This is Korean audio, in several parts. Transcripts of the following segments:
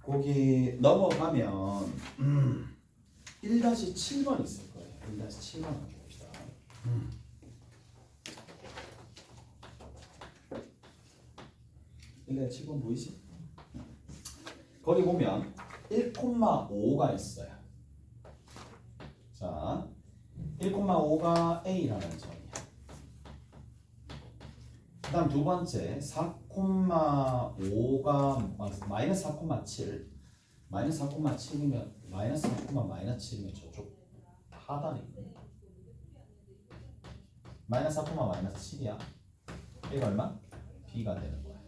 거기 넘어가면 1-7번 있을 거예요. 1-7번 한번 봅시다. 1-7번 보이지? 거기 보면 1,5가 있어요. 자, 1,5가 A라는 점이야. 그 다음 두 번째 4,5가 마이너스 4,7 마이너스 4,7이면 마이너스 4,-7이면 저쪽 하단이네. 마이너스 4,-7이야. A가 얼마? B가 되는 거야.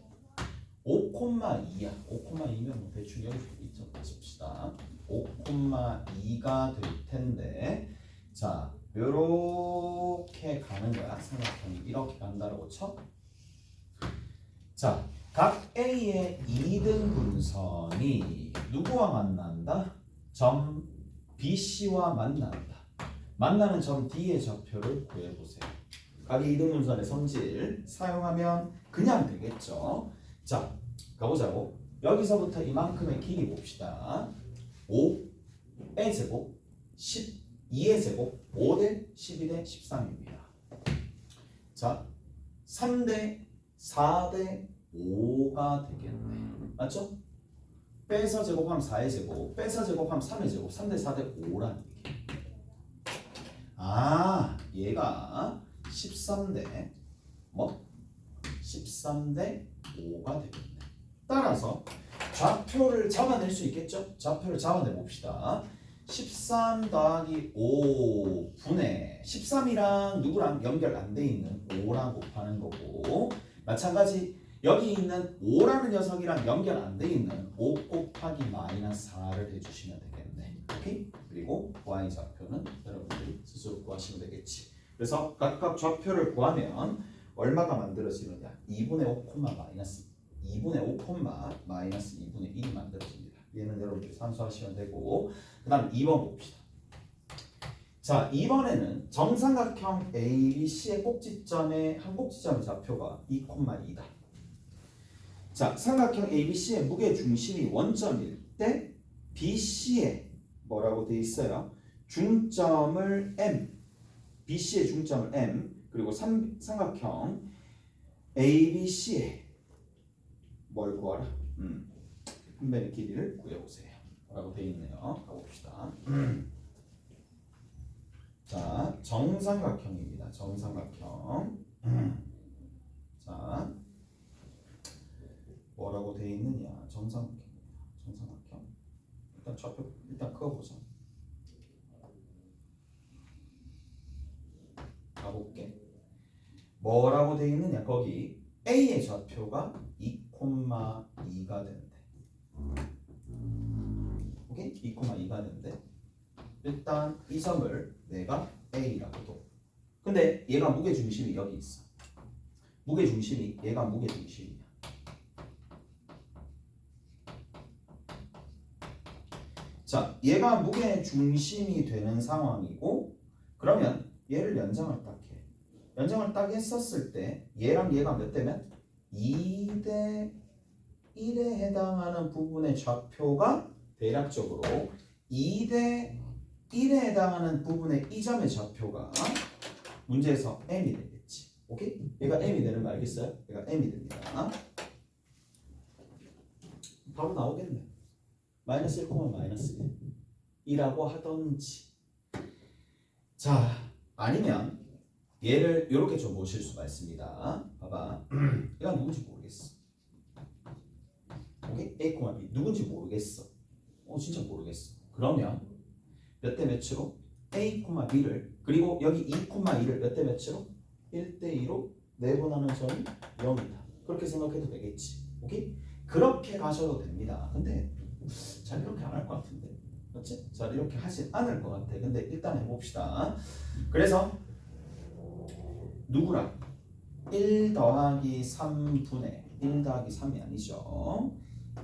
5,2야. 5,2면 뭐 대충 여기 있죠. 봅시다. 5,2가 될 텐데, 자, 요렇게 가는 거야. 삼각형이 이렇게 간다라고 쳐. 자, 각 A의 2등 분선이 누구와 만난다? 점 BC와 만난다. 만나는 점 D의 좌표를 구해보세요. 각의 2등 분선의 성질 사용하면 그냥 되겠죠. 자, 가보자고. 여기서부터 이만큼의 길이 봅시다. 5의 제곱 12의 제곱 5대 12대 13입니다. 자, 3대 4대 5가 되겠네. 맞죠? 빼서 제곱하면 4의 제곱, 빼서 제곱하면 3의 제곱, 3대 4대 5라는 얘기예요. 아, 얘가 13대 13대 5가 되겠네. 따라서 좌표를 잡아낼 수 있겠죠? 좌표를 잡아내 봅시다. 13 더하기 5분의 13이랑 누구랑 연결 안 돼 있는 5랑 곱하는 거고, 마찬가지 여기 있는 5라는 녀석이랑 연결 안 돼 있는 5 곱하기 마이너스 4를 해주시면 되겠네. 오케이? 그리고 y 좌표는 여러분들이 스스로 구하시면 되겠지. 그래서 각각 좌표를 구하면 얼마가 만들어지느냐? 2분의 5 마이너스 2분의 5 마이너스 2분의 1이 만들어집니다. 얘는 여러분들이 산수하시면 되고, 그 다음 2번 봅시다. 자, 2번에는 정삼각형 ABC의 꼭지점의 한 꼭지점의 좌표가 2,2다. 자, 삼각형 ABC의 무게중심이 원점일 때 BC의 뭐라고 돼 있어요? 중점을 M, BC의 중점을 M, 그리고 삼각형 ABC의 뭘 구하라? 한 변의 길이를 구해보세요. 라고 돼 있네요. 가봅시다. 자, 정삼각형입니다. 정삼각형. 자, 뭐라고 돼 있느냐? 정삼각형. 일단 좌표 그어보자. 가볼게. 뭐라고 돼 있느냐? 거기 A의 좌표가 2,2가 된대. 오케이? 2,2가 된대. 일단 이 점을 내가 A라고 둬. 근데 얘가 무게중심이 여기 있어. 얘가 무게중심이야. 자, 얘가 무게중심이 되는 상황이고, 그러면 얘를 연장을 딱 해. 연장을 딱 했었을 때 얘랑 얘가 몇 대면? 2대 1에 해당하는 부분의 좌표가 대략적으로 2대 1에 해당하는 부분의 이 점의 좌표가 문제에서 m이 되겠지. 오케이? 얘가 m이 되는 거 알겠어요? 얘가 m이 됩니다. 바로 나오겠네. 마이너스 1, 마이너스 1이라고 하던지. 자, 아니면 얘를 이렇게 좀 보실 수가 있습니다. 봐봐. 얘가 누군지 모르겠어. 오케이? A, B 누군지 모르겠어. 진짜 모르겠어. 그러면 몇 대 몇으로? A, B를 그리고 여기 2, 2를 몇 대 몇으로? 1대 2로 내분하는 점이 0이다. 그렇게 생각해도 되겠지. 오케이? 그렇게 가셔도 됩니다. 근데 잘 이렇게 안 할 것 같은데. 그렇지? 잘 이렇게 하진 않을 것 같아. 근데 일단 해봅시다. 그래서 누구랑? 1 더하기 3분의 1 더하기 3이 아니죠.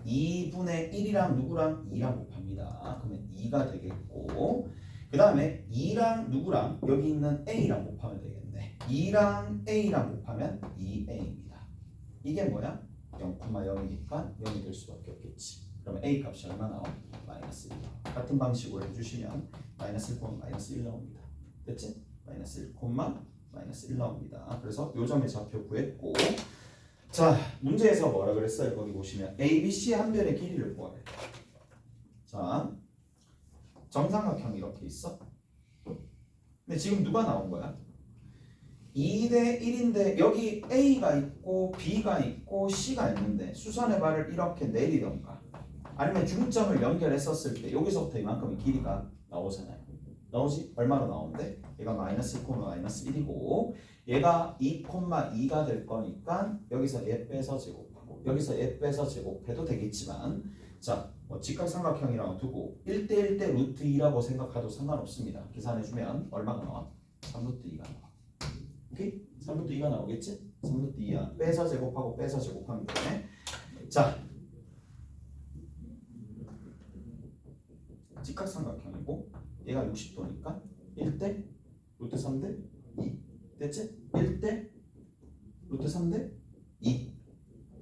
2분의 1이랑 누구랑? 2랑 곱합니다. 그러면 2가 되겠고, 그 다음에 2랑 누구랑? 여기 있는 A랑 곱하면 되겠네. 2랑 A랑 곱하면 2A입니다. 이게 뭐야? 0,0이니까 0이 될 수밖에 없겠지. 그러면 A 값이 얼마 나와? 마이너스 1. 같은 방식으로 해주시면 마이너스 1, 마이너스 1 나옵니다. 됐지? 마이너스 1, 마이너스 1 나옵니다. 그래서 요 점의 좌표 구했고, 자 문제에서 뭐라 그랬어요? 거기 보시면 A, B, C의 한 변의 길이를 구하래. 자 정삼각형 이렇게 있어. 근데 지금 누가 나온 거야? 2대 1인데 여기 A가 있고 B가 있고 C가 있는데 수선의 발을 이렇게 내리던가 아니면 중점을 연결했었을 때 여기서부터 이만큼의 길이가 나오잖아요. 나오지? 얼마로 나오는데? 얘가 마이너스 1, 마이너스 1이고 얘가 2,2가 될 거니까 여기서 얘 빼서 제곱하고 여기서 얘 빼서 제곱해도 되겠지만 자 직각삼각형이라고 두고 1대 1대 루트 2라고 생각해도 상관없습니다. 계산해주면 얼마가 나와? 3루트 2가 나와. 오케이? 3루트 2가 나오겠지? 3루트 2야. 빼서 제곱하고 빼서 제곱하면 되네. 자 직각삼각형이고 얘가 60도니까 1대 루트 3대 2 됐지? 1대 루트 3대 2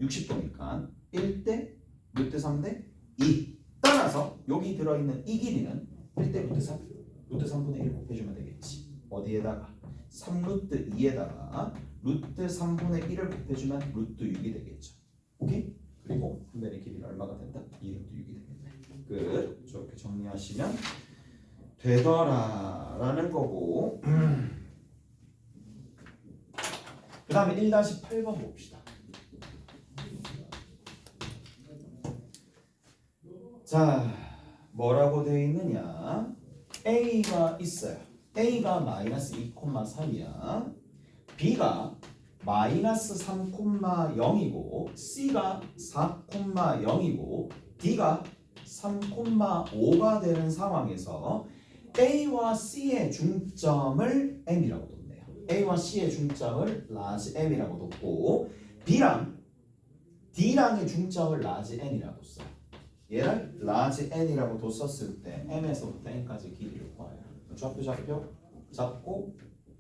60도니까 1대 루트 3대 2 따라서 여기 들어있는 이 길이는 1대 루트 3 루트 3분의 1 곱해주면 되겠지. 어디에다가? 3루트 2에다가 루트 3분의 1을 곱해주면 루트 6이 되겠죠. 오케이? 그리고 분변의 길이가 얼마가 된다? 2루트 6이 되겠네. 끝. 저렇게 정리하시면 되더라라는 거고 그 다음에 1-8번 봅시다. 자 뭐라고 되어 있느냐? A가 있어요. A가 마이너스 2,3이야. B가 마이너스 3,0이고 C가 4,0이고 D가 3,5가 되는 상황에서 A와 C의 중점을 M이라고 뒀네요. A와 C의 중점을 라지 M이라고 뒀고 B랑 D랑의 중점을 라지 N이라고 써요. 얘를 라지 N이라고 뒀었을 때 M에서부터 N까지 길이를 구해요. 좌표 잡고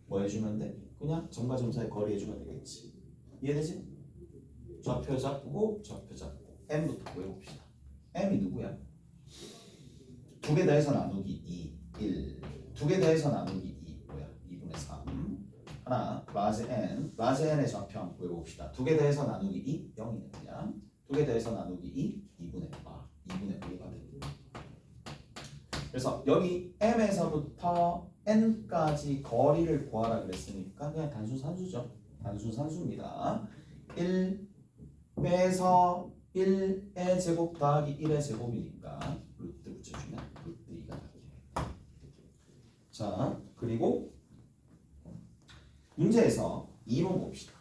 뭐 해주면 돼? 그냥 점과 점 사이 거리 해주면 되겠지. 이해되지? 좌표 잡고 M부터 구해봅시다. M이 누구야? 2개 더해서 나누기 2, 1 2개 더해서 나누기 2 뭐야? 2분의 3 하나 라지 N의 좌표 한번 구해봅시다. 2개 더해서 나누기 2 0이네 그냥 2개 더해서 나누기 2 2분의 5가 됩니다. 그래서 여기 M에서부터 N까지 거리를 구하라 그랬으니까 그냥 단순산수죠. 단순산수입니다. 1 빼서 1의 제곱 더하기 1의 제곱이니까 루트 붙여주면 루트 2가 나게. 자 그리고 문제에서 2번 봅시다.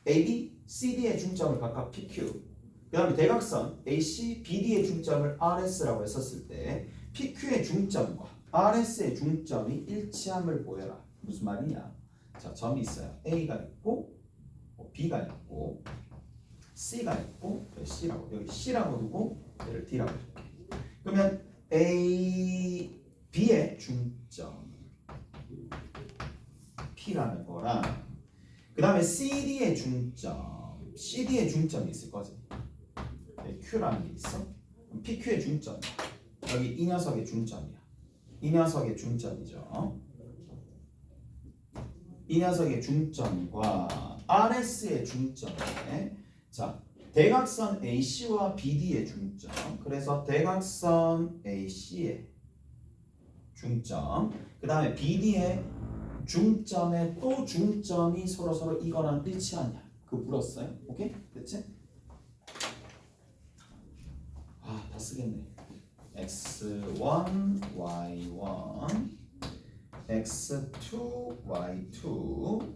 AB, CD의 중점을 각각 PQ 그 다음에 대각선 AC, BD의 중점을 RS라고 했었을 때 PQ의 중점과 RS의 중점이 일치함을 보여라. 무슨 말이냐? 자 점이 있어요. A가 있고 B가 있고 C가 있고 C라고 여기 C라고 두고 얘를 D라고 할게. 그러면 A, B의 중점 P라는 거랑 그 다음에 CD의 중점이 있을 거지. Q라는 게 있어. PQ의 중점 여기 이 녀석의 중점이야. 이 녀석의 중점이죠. 이 녀석의 중점과 RS의 중점에 자 대각선 AC와 BD의 중점 그래서 대각선 AC의 중점 그 다음에 BD의 중점에 또 중점이 서로 이거랑 일치하냐 그거 물었어요. 오케이? 됐지? 다 쓰겠네. x1, y1 x2, y2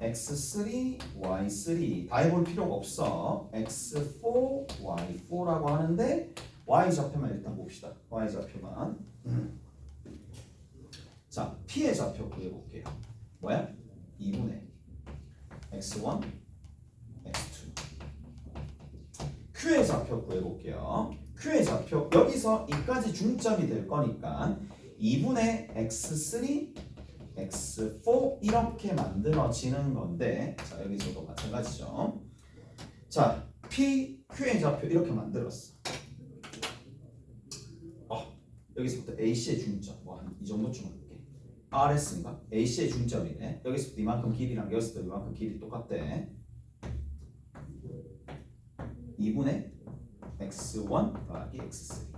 x3, y3 다 해볼 필요가 없어. x4, y4라고 하는데 y좌표만 일단 봅시다. y좌표만 자 P의 좌표 구해볼게요. 뭐야? 2분의 x1, x2 Q의 좌표 구해볼게요. Q의 좌표 여기서 이까지 중점이 될 거니까 2분의 x3, x4 이렇게 만들어지는 건데 자 여기서도 마찬가지죠. 자 P, Q의 좌표 이렇게 만들었어. 여기서부터 AC의 중점 뭐 한 이 정도쯤 할게. RS인가? AC의 중점이네. 여기서부터 이만큼 길이랑 여기서부터 이만큼 길이 똑같대. 2분의 x1 더하기 x3.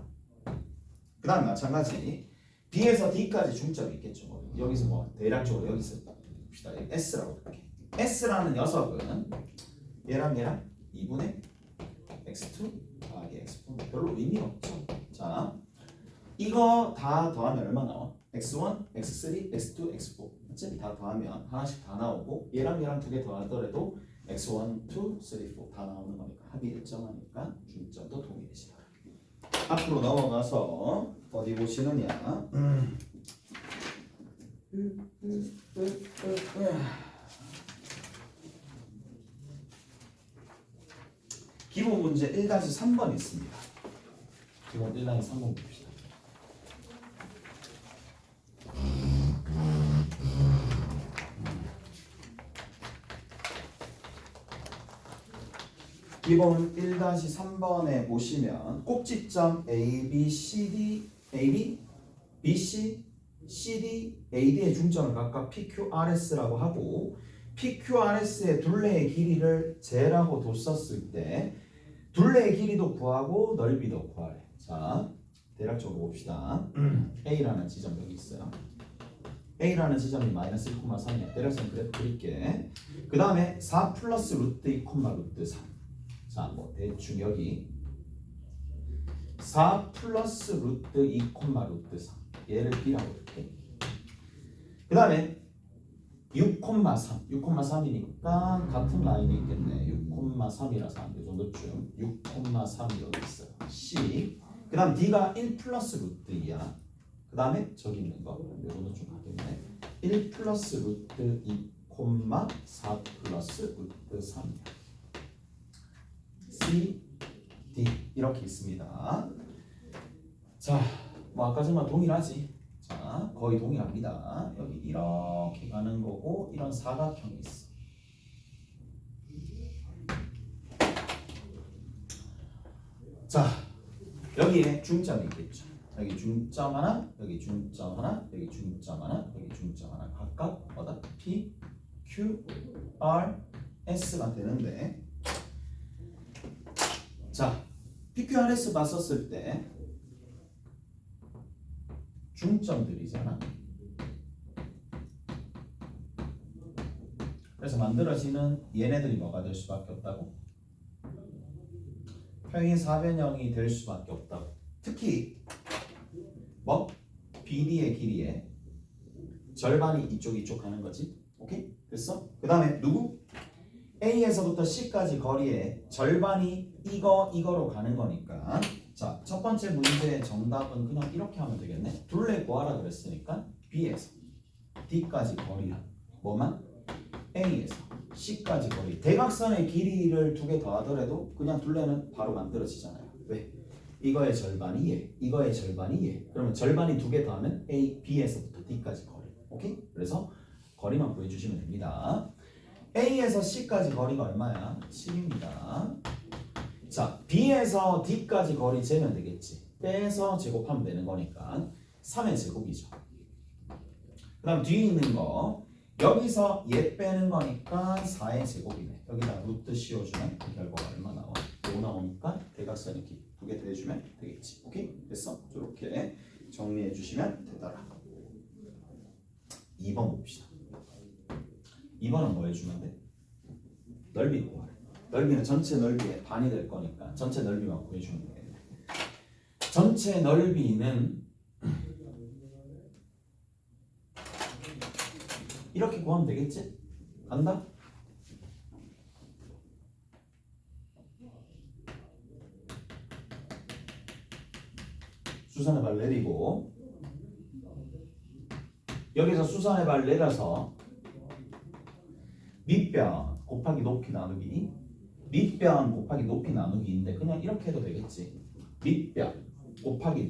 그 다음에 마찬가지 B에서 D까지 중점이 있겠죠. 뭐. 여기서 뭐 대략적으로 여기서 봅시다. S라고 할게. S라는 녀석은 얘랑 2분의 x2 더하기 x4. 별로 의미 없죠. 자, 이거 다 더하면 얼마 나와? x1, x3, x2, x4. 어차피 다 더하면 하나씩 다 나오고 얘랑 두 개 더하더라도 x1, 2, 3, 4 다 나오는 거니까 합이 일정하니까 중점도 동일해지다. 앞으로 넘어가서 어디 보시느냐? 기본 문제 1-3번 있습니다. 기본 1-3번 봅시다. 기본 1-3번에 보시면 꼭지점 A, B, C, D, A, B, B, C, C, D, A, D의 중점을 각각 PQRS라고 하고 PQRS의 둘레의 길이를 J라고 뒀었을 때 둘레의 길이도 구하고 넓이도 구하래. 자, 대략적으로 봅시다. A라는 지점 여기 있어요. A라는 지점이 마이너스 1,3이야. 대략적인 그래프 그릴게. 그 다음에 4 플러스 루트 2, 루트 3. 자, 뭐 대충 여기 4 플러스 루트 2, 루트 3 얘를 B라고 이렇게. 그 다음에 6,3 6,3이니까 같은 라인이 있겠네. 6,3이라서 한 이 정도쯤 6,3이 여기 있어요. C. 그 다음 D가 1 플러스 루트 2야. 그 다음에 저기 있는 거 이 정도쯤 가겠네. 1 플러스 루트 2, 4 플러스 루트 3이야. C, D 이렇게 있습니다. 자, 뭐 아까 전과 동일하지. 자, 거의 동일합니다. 여기 이렇게 가는 거고 이런 사각형이 있어. 자, 여기에 중점이 있겠죠. 여기 중점 하나, 여기 중점 하나, 여기 중점 하나, 여기 중점 하나 각각 뭐다? P, Q, R, S가 되는데 자, PQRS 봤었을 때 중점들이잖아. 그래서 만들어지는 얘네들이 뭐가 될 수밖에 없다고? 평행 사변형이 될 수밖에 없다고. 특히 뭐? BD의 길이에 절반이 이쪽 가는 거지. 오케이? 됐어? 그 다음에 누구? A에서부터 C까지 거리의 절반이 이거로 가는 거니까 자, 첫 번째 문제의 정답은 그냥 이렇게 하면 되겠네. 둘레 구하라 그랬으니까 B에서 D까지 거리야. 뭐만? A에서 C까지 거리. 대각선의 길이를 두 개 더하더라도 그냥 둘레는 바로 만들어지잖아요. 왜? 이거의 절반이 얘, 이거의 절반이 얘. 그러면 절반이 두 개 더하면 A, B에서부터 D까지 거리. 오케이? 그래서 거리만 구해주시면 됩니다. A에서 C까지 거리가 얼마야? 7입니다. 자, B에서 D까지 거리 재면 되겠지. 빼서 제곱하면 되는 거니까 3의 제곱이죠. 그 다음 뒤에 있는 거 여기서 얘 빼는 거니까 4의 제곱이네. 여기다 루트 씌워주면 그 결과가 얼마 나와? 5 나오니까 대각선의 길 두 개 더해주면 되겠지. 오케이? 됐어? 이렇게 정리해 주시면 되더라. 2번 봅시다. 2번은 뭐 해주면 돼? 넓이 구하래. 넓이는 전체 넓이의 반이 될 거니까 전체 넓이만 구해주면 되겠네. 전체 넓이는 이렇게 구하면 되겠지? 간다? 수선의 발 내리고 여기서 수선의 발 내려서 밑변 곱하기 높이 나누기 밑변 곱하기 높이 나누기인데 그냥 이렇게 해도 되겠지. 밑변 곱하기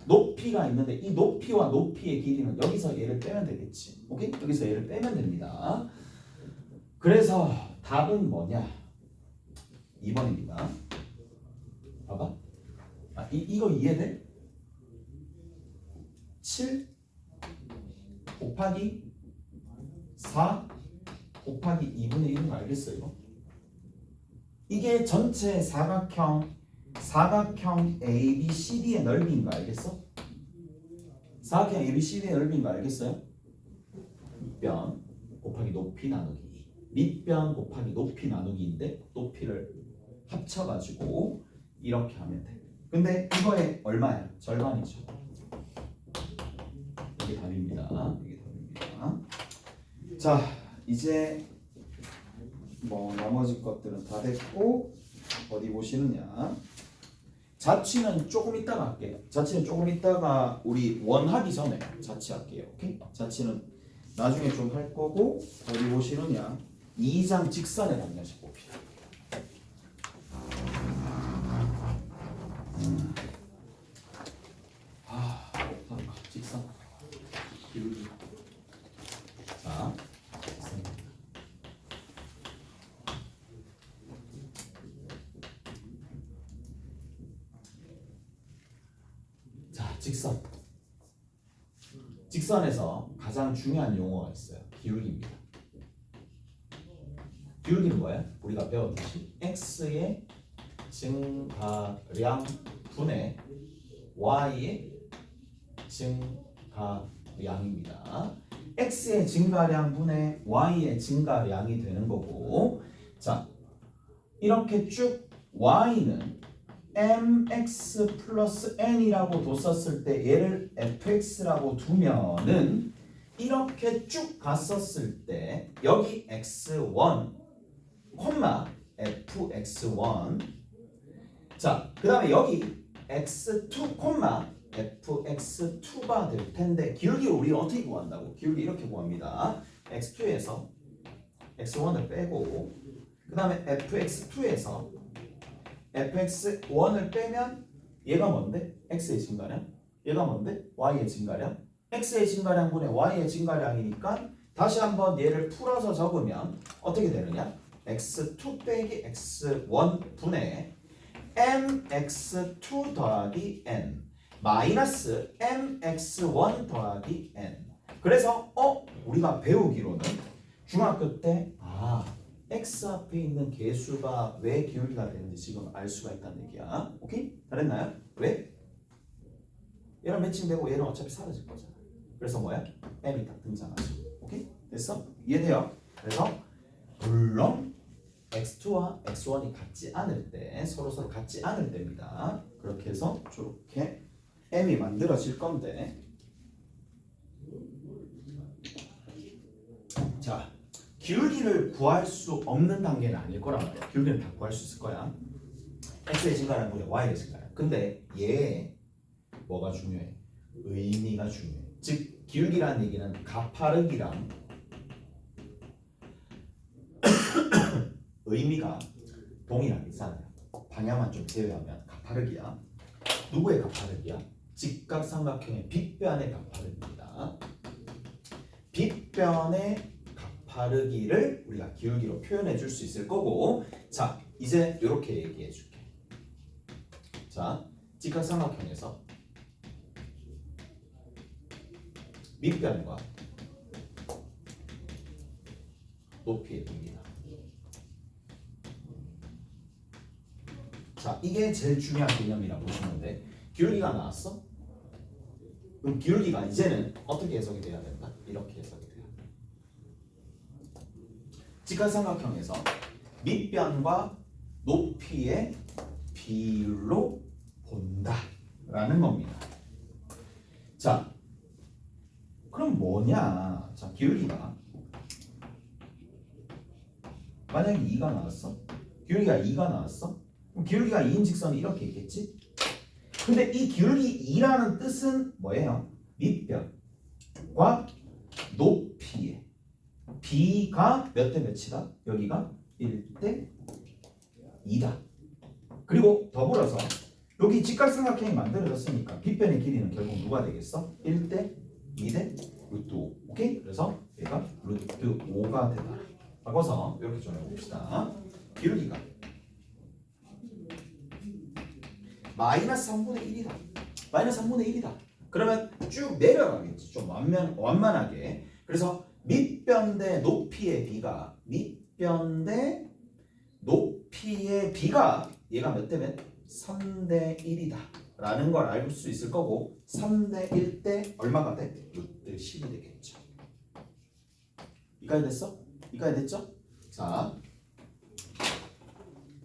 높이가 있는데 이 높이와 높이의 길이는 여기서 얘를 빼면 되겠지. 오케이? 여기서 얘를 빼면 됩니다. 그래서 답은 뭐냐? 2번입니다. 봐봐. 이거 이해돼? 7 곱하기 4 곱하기 2분의 1인 거 알겠어요? 이거? 이게 전체 사각형 ABCD의 넓이인 거 알겠어? 사각형 ABCD의 넓이인 거 알겠어요? 밑변 곱하기 높이 나누기 밑변 곱하기 높이 나누기인데 높이를 합쳐가지고 이렇게 하면 돼. 근데 이거의 얼마야? 절반이죠. 이게 답입니다. 이게 답입니다. 자, 이제 뭐 나머지 것들은 다 됐고 어디 보시느냐? 자취는 조금 이따가 할게요. 자취는 조금 이따가 우리 원하기 전에 자취할게요. 오케이? 자취는 나중에 좀 할 거고 어디 보시느냐? 2장 직선의 방정식 봅시다. 직선 기울기. 자, 직선. 자, 직선. 직선에서 가장 중요한 용어가 있어요. 기울기입니다. 기울기는 뭐예요? 우리가 배웠듯이 x의 증가량 분의 y의 증가량입니다. x의 증가량 분의 y의 증가량이 되는 거고, 자, 이렇게 쭉 y는 mx 플러스 n이라고 뒀었을 때 얘를 fx라고 두면은 이렇게 쭉 갔었을 때 여기 x1, fx1, 자, 그 다음에 여기 x2, fx2가 될 텐데 기울기를 우리가 어떻게 구한다고? 기울기 이렇게 구합니다. x2에서 x1을 빼고 그 다음에 fx2에서 fx1을 빼면 얘가 뭔데? x의 증가량. 얘가 뭔데? y의 증가량. x의 증가량 분의 y의 증가량이니까 다시 한번 얘를 풀어서 적으면 어떻게 되느냐? x2 빼기 x1 분의 mx2 더하기 n 마이너스 mx1 더하기 n. 그래서 우리가 배우기로는 중학교 때 x 앞에 있는 개수가 왜 기울기가 되는지 지금 알 수가 있다는 얘기야. 오케이? 잘했나요? 왜? 얘랑 매칭되고 얘는 어차피 사라질 거잖아. 그래서 뭐야? m이 딱 등장하죠. 오케이? 됐어? 이해돼요? 그래서 물론 x2와 x1이 같지 않을 때 서로 같지 않을 때입니다. 그렇게 해서 저렇게 m이 만들어질 건데, 자, 기울기를 구할 수 없는 단계는 아닐 거란 말이야. 기울기는 다 구할 수 있을 거야. x의 증가량 분의 y의 증가량. 근데 얘 뭐가 중요해? 의미가 중요해. 즉 기울기라는 얘기는 가파르기랑 의미가 동일하게 있잖아요. 방향만 좀 제외하면 가파르기야. 누구의 가파르기야? 직각삼각형의 빗변의 가파르기입니다. 빗변의 가파르기를 우리가 기울기로 표현해 줄 수 있을 거고, 자, 이제 이렇게 얘기해 줄게. 자, 직각삼각형에서 밑변과 높이의 비입니다. 자, 이게 제일 중요한 개념이라고 보시면 돼. 기울기가 나왔어? 그럼 기울기가 이제는 어떻게 해석이 돼야 된다? 이렇게 해석이 돼야 된다. 직각삼각형에서 밑변과 높이의 비율로 본다라는 겁니다. 자, 그럼 뭐냐? 자, 기울기가 만약에 2가 나왔어? 기울기가 2가 나왔어? 그럼 기울기가 2인 직선이 이렇게 있겠지? 근데 이 기울기 2라는 뜻은 뭐예요? 밑변과 높이의 b가 몇 대 몇이다? 여기가 1대 2다. 그리고 더불어서 여기 직각삼각형이 만들어졌으니까 빗변의 길이는 결국 누가 되겠어? 1대 2대 루트 5. 오케이? 그래서 얘가 루트 5가 되다. 바꿔서 이렇게 좀 해봅시다. 기울기가 마이너스 3분의 1이다. 마이너스 3분의 1이다. 그러면 쭉 내려가겠지. 좀 완만하게. 그래서 밑변 대 높이의 비가 얘가 몇 대 몇? 3대 1이다 라는 걸 알 수 있을 거고 3대 1 대 얼마가 돼? 루트 10이 되겠죠. 이까지 됐어? 이까지 됐죠? 자,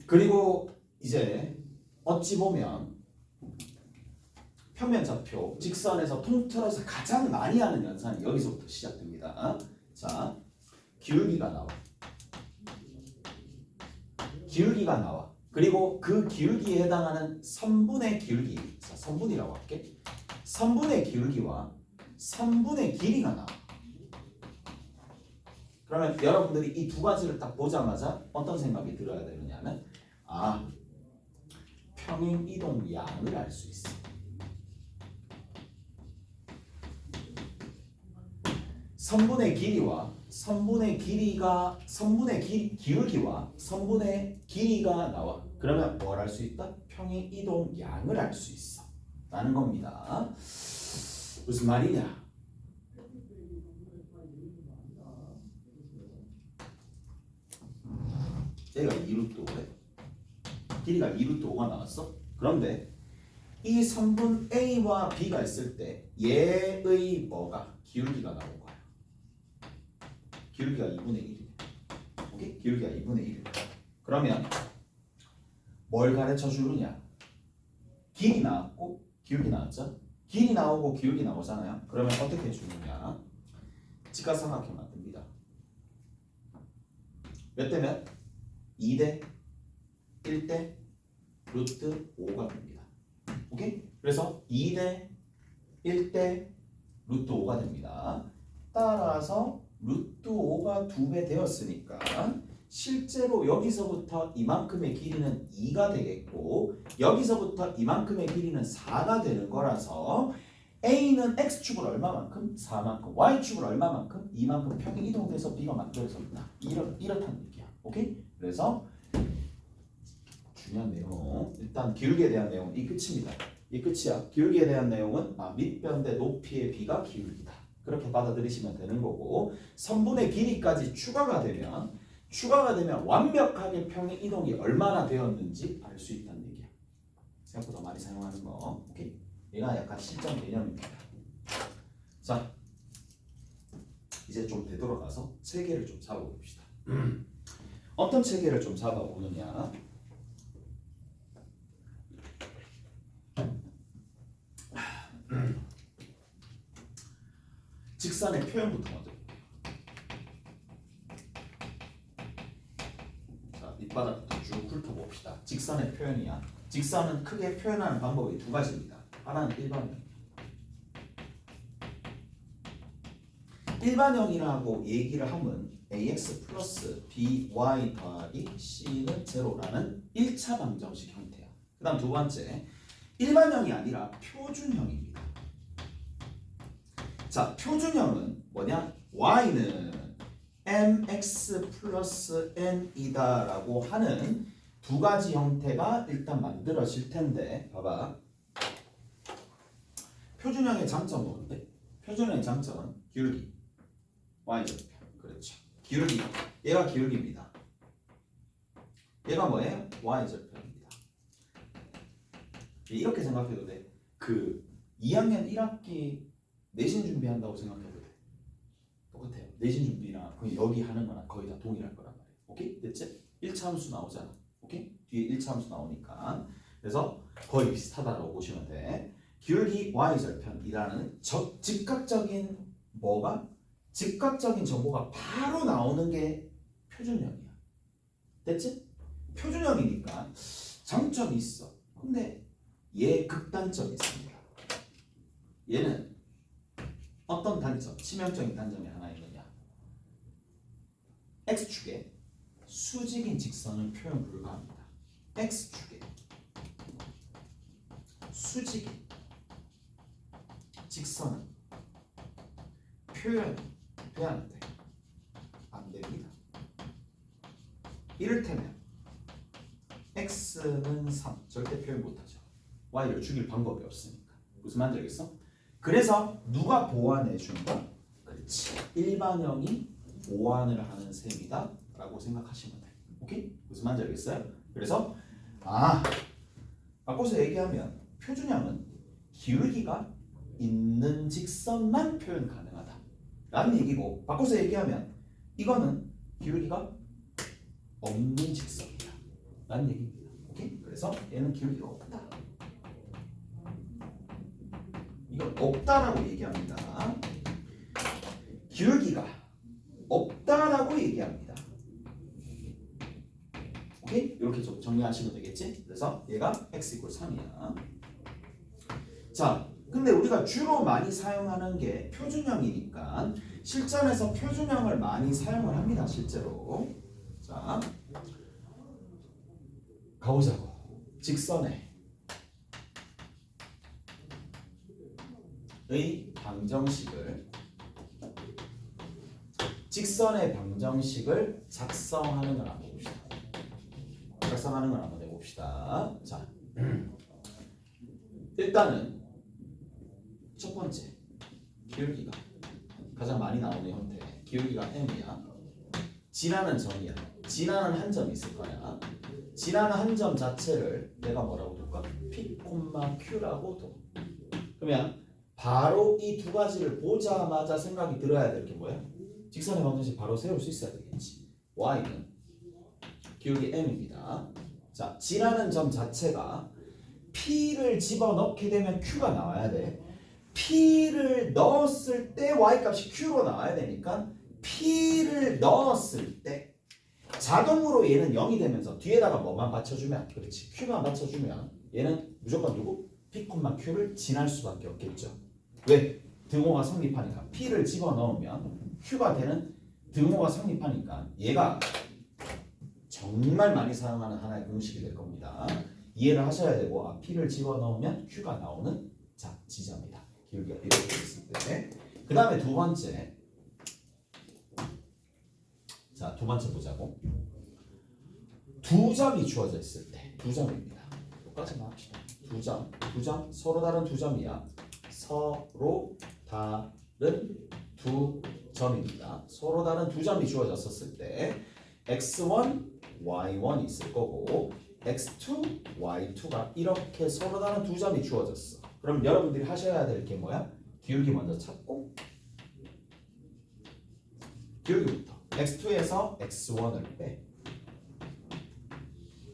그리고 이제 어찌 보면 평면좌표 직선에서 통틀어서 가장 많이 하는 연산이 여기서부터 시작됩니다. 자, 기울기가 나와. 그리고 그 기울기에 해당하는 선분의 기울기, 자, 선분이라고 할게. 선분의 기울기와 선분의 길이가 나와. 그러면 여러분들이 이 두 가지를 딱 보자마자 어떤 생각이 들어야 되느냐면 평행 이동 양을 알 수 있어. 선분의 기울기와 선분의 길이가 나와. 그러면 뭘 알 수 있다? 평행 이동 양을 알 수 있어. 라는 겁니다. 무슨 말이냐? 얘가 2루트 5래. 길이가 2루트 5가 나왔어. 그런데 이 선분 A와 B가 있을 때 얘의 뭐가? 기울기가 나온 거야. 기울기가 2분의 1이야. 오케이? 기울기가 2분의 1이야. 그러면 뭘 가르쳐 주느냐? 길이 나왔고 기울기 나왔죠? 길이 나오고 기울기 나오잖아요. 그러면 어떻게 주느냐? 직각삼각형 만듭니다. 몇 대 몇? 2대 1대 루트 5가 됩니다. 오케이? 그래서 2대 1대 루트 5가 됩니다. 따라서 루트 5가 2배 되었으니까 실제로 여기서부터 이만큼의 길이는 2가 되겠고 여기서부터 이만큼의 길이는 4가 되는 거라서 A는 X축을 얼마만큼? 4만큼, Y축을 얼마만큼? 2만큼 평행 이동돼서 B가 만들어졌다. 이렇다는 얘기야. 오케이? 그래서 중요한 내용, 일단 기울기에 대한 내용 이 끝입니다. 이 끝이야. 기울기에 대한 내용은 밑변 대 높이의 B가 기울기다. 그렇게 받아들이시면 되는 거고 선분의 길이까지 추가가 되면 완벽하게 평행 이동이 얼마나 되었는지 알 수 있다는 얘기야. 생각보다 많이 사용하는 거. 오케이? 얘가 약간 실전 개념입니다. 자, 이제 좀 되돌아가서 체계를 좀 잡아봅시다. 어떤 체계를 좀 잡아보느냐? 직선의 표현부터 먼저 볼게요. 자, 밑바닥부터 쭉 훑어봅시다. 직선의 표현이야. 직선은 크게 표현하는 방법이 두 가지입니다. 하나는 일반형. 일반형이라고 얘기를 하면 ax 플러스 by 더하기 c는 제로라는 1차 방정식 형태야. 그 다음 두 번째, 일반형이 아니라 표준형입니다. 자, 표준형은 뭐냐? y는 mx 플러스 n이다 라고 하는 두 가지 형태가 일단 만들어질 텐데 봐봐. 표준형의 장점은 뭔데? 표준형의 장점은 기울기 y절편. 그렇죠. 기울기. 얘가 기울기입니다. 얘가 뭐예요? y절편입니다. 이렇게 생각해도 돼. 그 2학년 1학기 내신 준비한다고 생각해도 돼. 똑같아요. 내신 준비랑 거의 여기 하는 거랑 거의 다 동일할 거란 말이에요. 오케이? 됐지? 1차 함수 나오잖아. 오케이? 뒤에 1차 함수 나오니까. 그래서 거의 비슷하다고 보시면 돼. 기울기 y절편이라는 즉각적인 뭐가? 즉각적인 정보가 바로 나오는 게 표준형이야. 됐지? 표준형이니까 장점이 있어. 근데 얘 극단점이 있습니다. 얘는 어떤 단점, 치명적인 단점이 하나 있느냐? X축에 수직인 직선은 표현 불가합니다. X축에 수직인 직선은 표현 돼야 안 됩니다. 이를테면 X는 3 절대 표현 못하죠. Y를 죽일 방법이 없으니까. 무슨 말인지 알겠어? 그래서 누가 보완해 주는 거야? 그렇지. 일반형이 보완을 하는 셈이다 라고 생각하시면 돼. 오케이? 무슨 말인지 알겠어요? 그래서 바꿔서 얘기하면 표준형은 기울기가 있는 직선만 표현 가능하다 라는 얘기고, 바꿔서 얘기하면 이거는 기울기가 없는 직선이다 라는 얘기입니다. 오케이? 그래서 얘는 기울기가 없다, 이걸 없다라고 얘기합니다. 기울기가 없다라고 얘기합니다. 오케이? 이렇게 좀 정리하시면 되겠지? 그래서 얘가 x = 3이야. 자, 근데 우리가 주로 많이 사용하는 게 표준형이니까 실전에서 표준형을 많이 사용을 합니다. 실제로. 자, 가보자고. 직선의 방정식을 작성하는 걸 한번 봅시다. 작성하는 걸 한번 해봅시다. 자, 일단은 첫 번째 기울기가 가장 많이 나오는 형태, 기울기가 m이야. 지나는 점이야. 지나는 한 점이 있을 거야. 지나는 한 점 자체를 내가 뭐라고 둘까? P, Q라고 둬. 그러면 바로 이 두 가지를 보자마자 생각이 들어야 될 게 뭐야? 직선의 방정식 바로 세울 수 있어야 되겠지. y는 기울기 m입니다. 자, 지나는 점 자체가 p를 집어넣게 되면 q가 나와야 돼. p를 넣었을 때 y 값이 q로 나와야 되니까 p를 넣었을 때 자동으로 얘는 0이 되면서 뒤에다가 뭐만 받쳐주면, 그렇지, q만 받쳐주면 얘는 무조건 누구? p, q를 지날 수밖에 없겠죠. 왜? 등호가 성립하니까. p를 집어넣으면 q가 되는 등호가 성립하니까 얘가 정말 많이 사용하는 하나의 공식이 될 겁니다. 이해를 하셔야 되고, p를 집어넣으면 q가 나오는 지점이다. 기울기가 이렇게 있을 때. 그 다음에 두 번째. 자, 두 번째 보자고. 두 점이 주어져 있을 때. 두 점입니다. 똑같이만 합시다. 두 점. 서로 다른 두 점이야. 서로 다른 두 점입니다. 서로 다른 두 점이 주어졌었을 때 x1, y1이 있을 거고 x2, y2가 이렇게 서로 다른 두 점이 주어졌어. 그럼 여러분들이 하셔야 될 게 뭐야? 기울기 먼저 찾고, 기울기부터 x2에서 x1을 빼,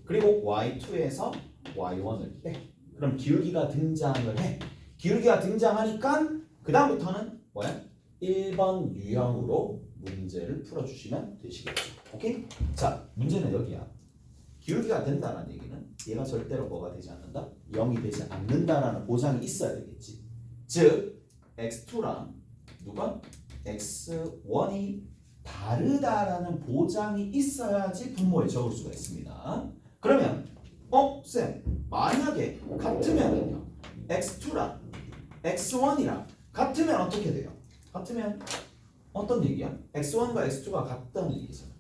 그리고 y2에서 y1을 빼. 그럼 기울기가 등장을 해. 기울기가 등장하니까 그 다음부터는 뭐야? 1번 유형으로 문제를 풀어주시면 되시겠죠. 오케이? 자, 문제는 여기야. 기울기가 된다는 얘기는 얘가 절대로 뭐가 되지 않는다? 0이 되지 않는다라는 보장이 있어야 되겠지. 즉 x2랑 누가? x1이 다르다라는 보장이 있어야지 분모에 적을 수가 있습니다. 그러면 쌤, 만약에 같으면요, x2랑 x1이랑 같으면 어떻게 돼요? 같으면 어떤 얘기야? x1과 x2가 같다는 얘기잖아.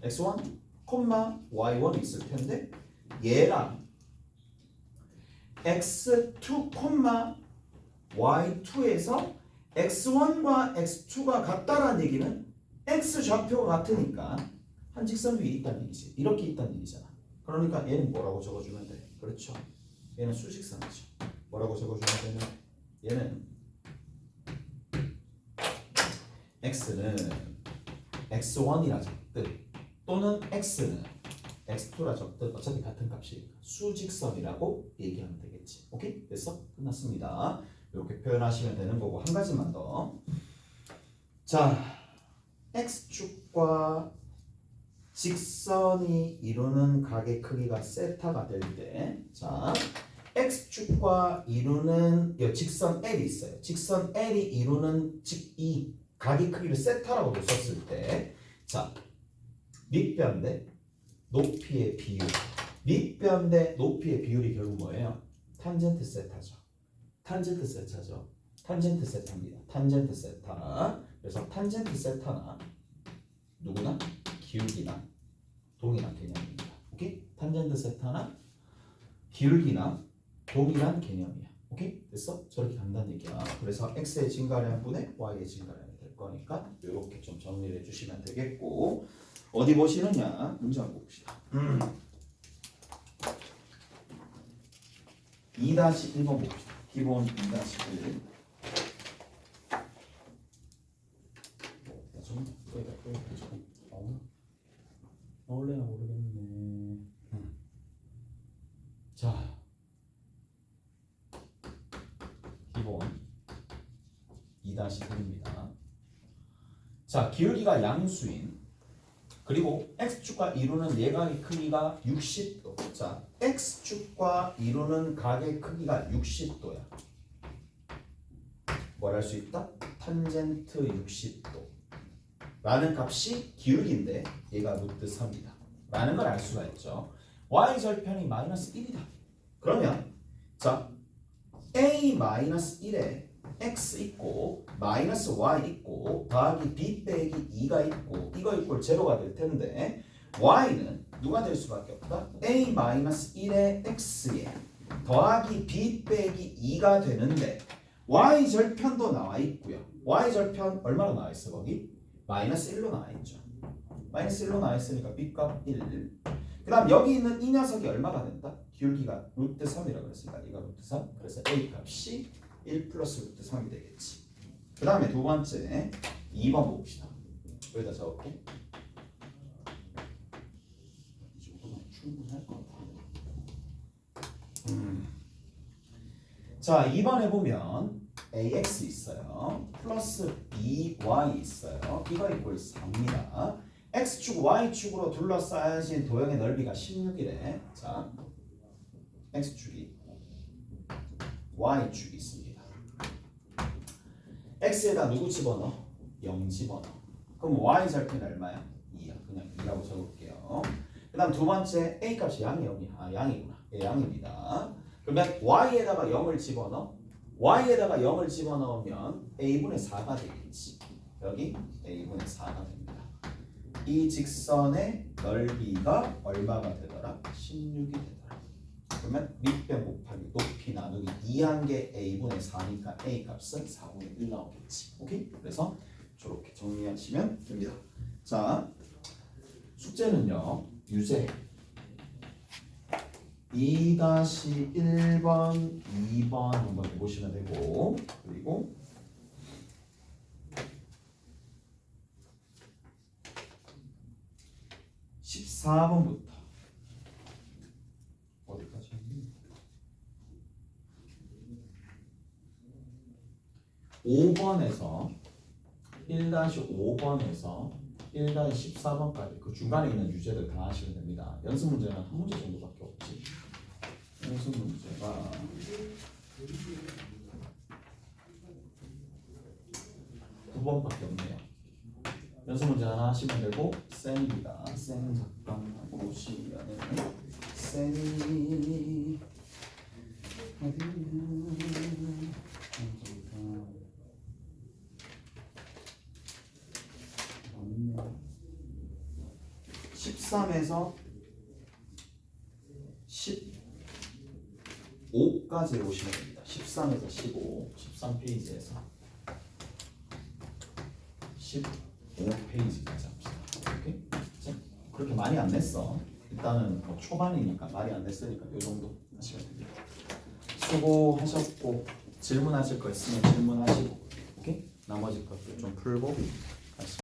x1, y1이 있을 텐데 얘랑 x2, y2에서 x1과 x2가 같다라는 얘기는 x 좌표가 같으니까 한 직선 위에 있다는 얘기지. 이렇게 있다는 얘기잖아. 그러니까 얘는 뭐라고 적어주면 돼? 그렇죠. 얘는 수직선이죠. 뭐라고 적어주면 되냐? 얘는 x는 x1이라 적듯 또는 x는 x2라 적듯 어차피 같은 값이니까 수직선이라고 얘기하면 되겠지. 오케이? 됐어? 끝났습니다. 이렇게 표현하시면 되는 거고, 한 가지만 더. 자, x축과 직선이 이루는 각의 크기가 세타가 될 때, 자, x축과 이루는 직선 L이 있어요. 직선 L이 이루는 이 각의 크기를 세타라고 썼을 때, 자, 밑변 대 높이의 비율. 밑변 대 높이의 비율이 결국 뭐예요? 탄젠트 세타죠. 탄젠트 세타죠. 탄젠트 세타입니다. 탄젠트 세타. 그래서 탄젠트 세타나 누구나 기울기나 동일한 개념입니다. 오케이? 탄젠트 세타나 기울기나 동일한 개념이야. 오케이? 오케이? 됐어? 저렇게 간다는 얘기야. 그래서 x의 증가량분의 y의 증가량이 될 거니까 이렇게 좀 정리를 해주시면 되겠고 어디 보시느냐? 문제 한번 봅시다. 2-1번 봅시다. 기본 2-1. 나올래나 모르겠네. 자, 기본 2-1입니다. 자, 기울기가 양수인 그리고 x축과 이루는 예각의 크기가 60도. 자, x축과 이루는 각의 크기가 60도야. 뭘 할 수 있다? 탄젠트 60도. 라는 값이 기울기인데 얘가 루트 3이다. 라는 걸 알 수가 있죠. y절편이 마이너스 1이다. 그러면 자 a-1에 x 있고 마이너스 y 있고 더하기 b 빼기 2가 있고 이거 이꼴 제로가 될 텐데 y는 누가 될 수밖에 없다. a-1에 x에 더하기 b 빼기 2가 되는데 y절편도 나와 있고요. y절편 얼마로 나와 있어 거기? 마이너스 1로 나와 있죠. 마이너스 1로 나와 있으니까 b값 1. 그 다음 여기 있는 이 녀석이 얼마가 된다? 기울기가 루트 3이라고 그랬으니까 이가 루트 3. 그래서 a 값이 1 플러스 루트 3이 되겠지. 그 다음에 두 번째 2번 봅시다. 여기다 적을게. 이 정도면 충분할 것 같아요. 자 2번에 보면 ax 있어요. 플러스 by 있어요. 이거 이꼴 4입니다. x축, y축으로 둘러싸여진 도형의 넓이가 16이래. 자, x축이 y축이 있습니다. x에다 누구 집어넣어? 0 집어넣어. 그럼 y절편이 얼마야? 2야. 그냥 2라고 적을게요. 그 다음 두 번째 a 값이 양이 0이야. 아, 양이구나. 예, 양입니다. 그러면 y에다가 0을 집어넣어. y에다가 0을 집어넣으면 a분의 4가 되겠지. 여기 a분의 4가 됩니다. 이 직선의 넓이가 얼마가 되더라? 16이 되더라. 그러면 밑변 곱하기 높이 나누기 2한 게 a분의 4니까 a 값은 4분의 1 나오겠지. 오케이? 그래서 저렇게 정리하시면 됩니다. 자, 숙제는요. 유제 2-1번, 2번 한번 해보시면 되고 그리고 14번부터 어디까지 했니? 5번에서 1-5번에서 1-14번까지 그 중간에 있는 유제들 다 하시면 됩니다. 연습 문제는 한 문제 정도밖에 없지. 연습 문제가 두 번밖에 없네요. 연습 문제 하나 하시면 되고 쌤입니다. 쌤 잠깐 보시면은 쌤이 어디냐 13에서 15까지 오시면 됩니다. 13에서 15, 13페이지에서 15페이지까지 합시다. 오케이? 그렇게 많이 안 냈어. 일단은 뭐 초반이니까 많이 안 냈으니까 이 정도 하시면 됩니다. 수고하셨고 질문하실 거 있으면 질문하시고, 오케이? 나머지 것들 좀 풀고.